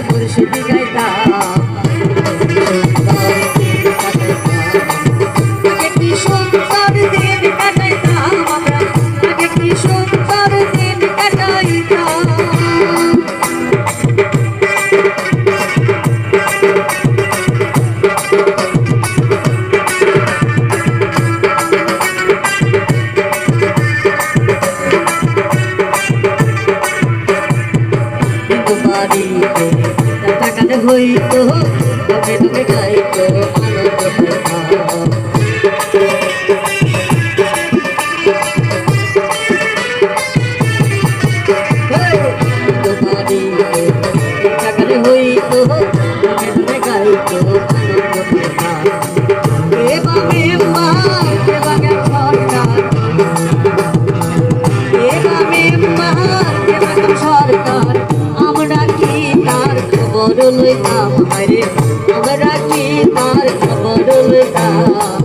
মুর্শিদি গাইতা আগে কি সুন্দর দিন কাটাইতাম আমরা, আগে কি সুন্দর দিন কাটাইতাম। হইতো তবে তবে গাইতো আনন্দ হইতো তবে তবে গাইতো সরকার আমরা কি তার খবর লইতাম, আমরা কি তার খবর লইতাম।